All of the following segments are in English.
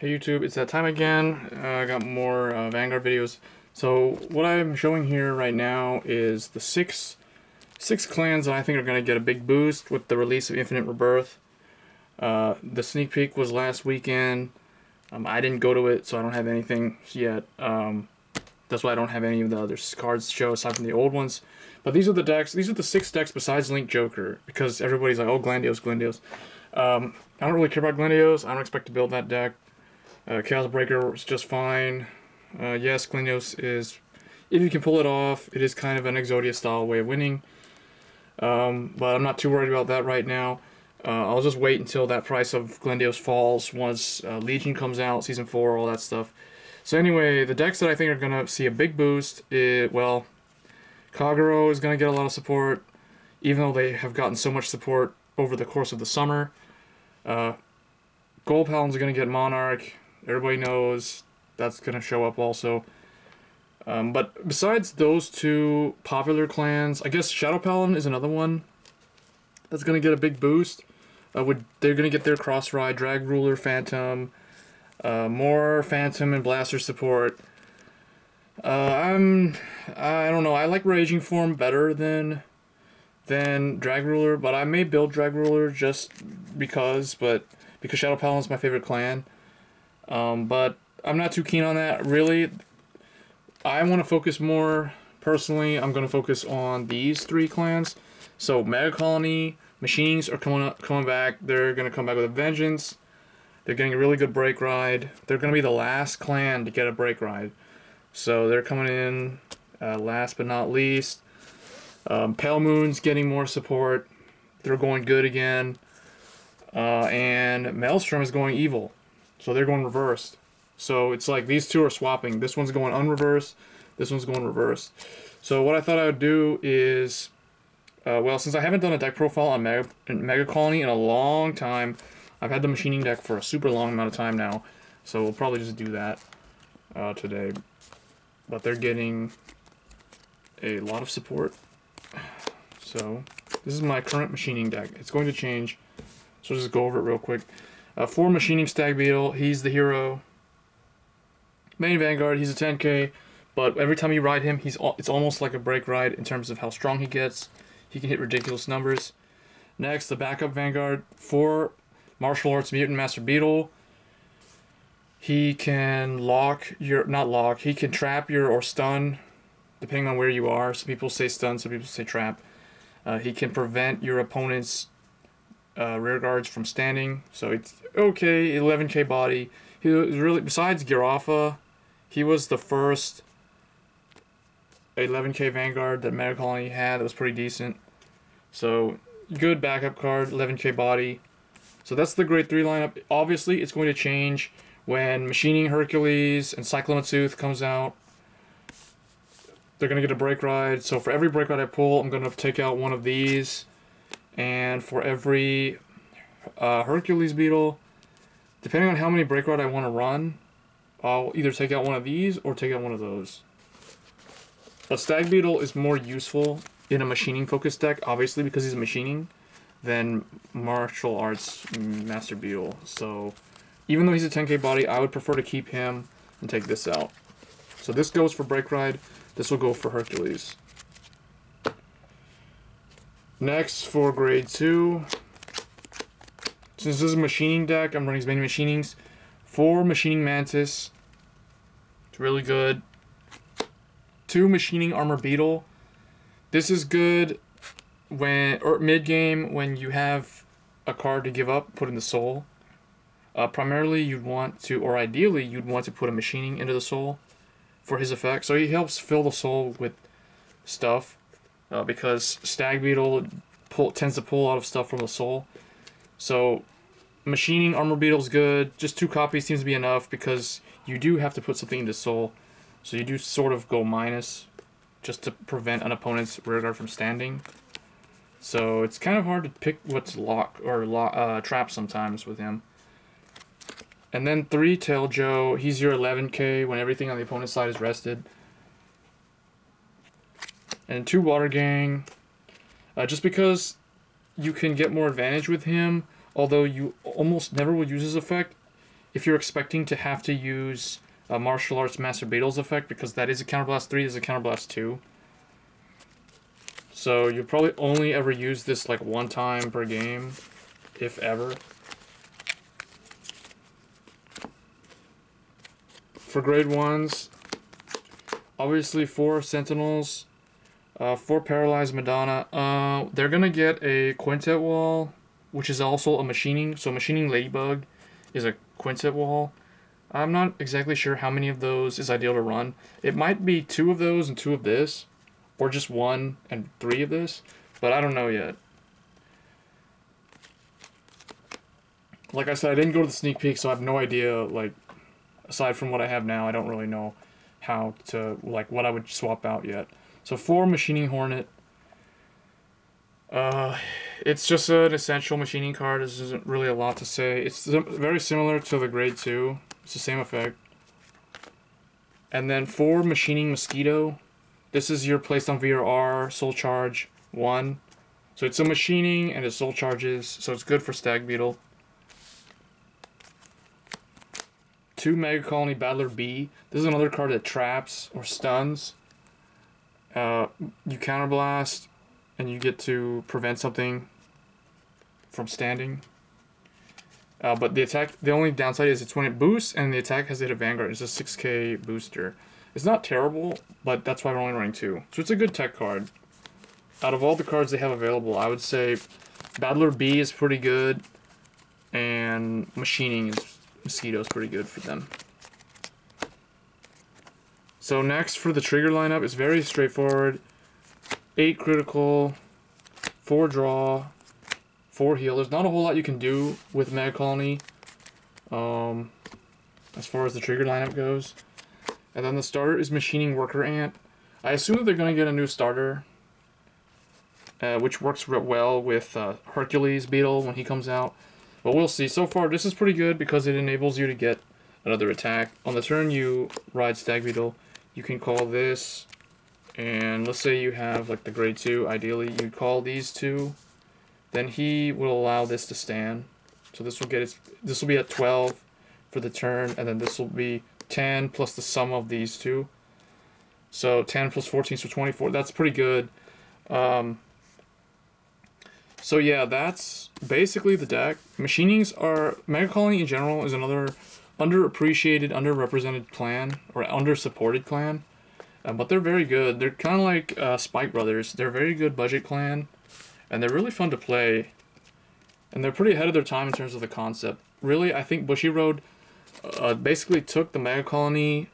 Hey YouTube, it's that time again. I got more Vanguard videos. So what I'm showing here right now is the six clans that I think are going to get a big boost with the release of Infinite Rebirth. The sneak peek was last weekend. I didn't go to it, so I don't have anything yet. That's why I don't have any of the other cards to show aside from the old ones. But these are the decks. These are the 6 decks besides Link Joker, because everybody's like, oh, Glandios. I don't really care about Glandios. I don't expect to build that deck. Chaos Breaker is just fine. Yes, Glandios is, if you can pull it off, it is kind of an Exodia style way of winning. But I'm not too worried about that right now. I'll just wait until that price of Glandios falls once Legion comes out, Season 4, all that stuff. So anyway, the decks that I think are going to see a big boost, well, Kagero is going to get a lot of support, even though they have gotten so much support over the course of the summer. Gold Paladins are going to get Monarch. Everybody knows that's going to show up also. But besides those two popular clans, I guess Shadow Paladin is another one that's going to get a big boost. They're going to get their Cross Ride, Drag Ruler, Phantom, more Phantom and Blaster support. I don't know. I like Raging Form better than Drag Ruler, but I may build Drag Ruler just because Shadow Paladin is my favorite clan. But I'm not too keen on that, really. I want to focus more, personally, I'm going to focus on these 3 clans. So, Megacolony, Machinings are coming back. They're going to come back with a vengeance. They're getting a really good break ride. They're going to be the last clan to get a break ride. So, they're coming in last but not least. Pale Moon's getting more support. They're going good again. And Maelstrom is going evil. So they're going reversed. So it's like these two are swapping. This one's going unreversed. This one's going reversed. So what I thought I would do is, well, since I haven't done a deck profile on Megacolony in a long time, I've had the machining deck for a super long amount of time now. So we'll probably just do that today. But they're getting a lot of support. So this is my current machining deck. It's going to change. So just go over it real quick. 4 Machining Stag Beetle, he's the hero. Main Vanguard, he's a 10k, but every time you ride him, it's almost like a break ride in terms of how strong he gets. He can hit ridiculous numbers. Next, the backup Vanguard, 4 Martial Arts Mutant Master Beetle. He can he can trap your or stun, depending on where you are. Some people say stun, some people say trap. He can prevent your opponent's rear guards from standing, so it's okay. 11k body. He was really, besides Girafa, he was the first 11k Vanguard that Megacolony had. That was pretty decent. So good backup card, 11k body. So that's the grade 3 lineup. Obviously, it's going to change when Machining Hercules and Cyclomatooth comes out. They're going to get a break ride. So for every break ride I pull, I'm going to take out one of these. And for every Hercules Beetle, depending on how many break ride I want to run, I'll either take out one of these or take out one of those. A Stag Beetle is more useful in a machining focused deck, obviously because he's a machining, than Martial Arts Master Beetle. So even though he's a 10k body, I would prefer to keep him and take this out. So this goes for break ride, this will go for Hercules. Next, for grade 2, since this is a machining deck, I'm running as many machinings. 4 Machining Mantis, it's really good. 2 Machining Armor Beetle. This is good mid-game when you have a card to give up, put in the soul. Primarily, you'd want to, or ideally, you'd want to put a machining into the soul for his effect. So he helps fill the soul with stuff. Because Stag Beetle tends to pull a lot of stuff from the soul. So, Machining Armor Beetle is good. Just 2 copies seems to be enough because you do have to put something into soul. So you do sort of go minus just to prevent an opponent's rearguard from standing. So it's kind of hard to pick what's lock or trap sometimes with him. And then 3 Tail Joe, he's your 11k when everything on the opponent's side is rested. And 2 Water Gang, just because you can get more advantage with him, although you almost never will use his effect. if you're expecting to have to use Martial Arts Master Beetle's effect, because that is a Counterblast 3, this is a Counterblast 2. So you'll probably only ever use this like one time per game, if ever. For grade 1s, obviously 4 Sentinels, 4 Paralyzed Madonna. They're gonna get a Quintet Wall, which is also a machining. So machining Ladybug is a Quintet Wall. I'm not exactly sure how many of those is ideal to run. It might be 2 of those and 2 of this, or just 1 and 3 of this, but I don't know yet. Like I said, I didn't go to the sneak peek, so I have no idea, like, aside from what I have now, I don't really know how to, like, what I would swap out yet. So 4 Machining Hornet. It's just an essential machining card. This isn't really a lot to say. It's very similar to the grade 2. It's the same effect. And then 4 Machining Mosquito. This is your placed on VRR Soul Charge 1. So it's a machining and it soul charges, so it's good for Stag Beetle. 2 Megacolony Battler B. This is another card that traps or stuns. You counterblast and you get to prevent something from standing. But the only downside is it's when it boosts and the attack has hit a Vanguard. It's a 6k booster. It's not terrible, but that's why we're only running 2. So it's a good tech card. Out of all the cards they have available, I would say Battler B is pretty good, and Machining Mosquito is pretty good for them. So next for the trigger lineup, it's very straightforward. 8 critical, 4 draw, 4 heal. There's not a whole lot you can do with Megacolony as far as the trigger lineup goes. And then the starter is Machining Worker Ant. I assume that they're going to get a new starter, which works well with Hercules Beetle when he comes out. But we'll see. So far, this is pretty good because it enables you to get another attack. On the turn you ride Stag Beetle, you can call this, and let's say you have like the grade 2, ideally you call these 2, then he will allow this to stand. So this will be at 12 for the turn, and then this will be 10 plus the sum of these 2. So 10 plus 14, so 24. That's pretty good. So yeah, that's basically the deck. Megacolony in general is another underappreciated, underrepresented clan, or undersupported clan. But they're very good. They're kind of like Spike Brothers. They're a very good budget clan, and they're really fun to play. And they're pretty ahead of their time in terms of the concept. Really, I think Bushiroad basically took the Megacolony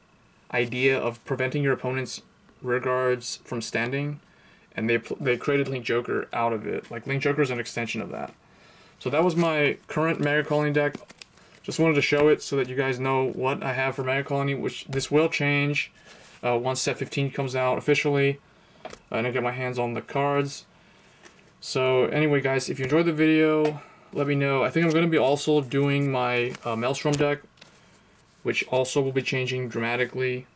idea of preventing your opponent's rear guards from standing, and they created Link Joker out of it. Like, Link Joker is an extension of that. So that was my current Megacolony deck. Just wanted to show it so that you guys know what I have for Megacolony, which this will change once set 15 comes out officially, and I get my hands on the cards. So anyway, guys, if you enjoyed the video, let me know. I think I'm going to be also doing my Maelstrom deck, which also will be changing dramatically.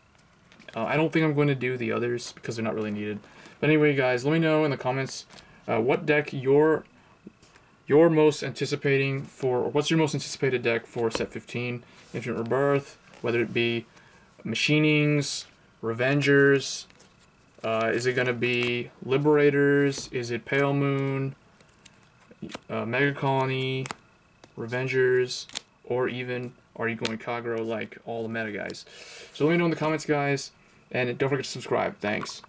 I don't think I'm going to do the others because they're not really needed. But anyway, guys, let me know in the comments what deck you're most anticipating for, or what's your most anticipated deck for set 15, Infinite Rebirth, whether it be Machinings, Revengers, is it going to be Liberators, is it Pale Moon, Megacolony, Revengers, or even are you going Kagero like all the meta guys? So let me know in the comments, guys, and don't forget to subscribe. Thanks.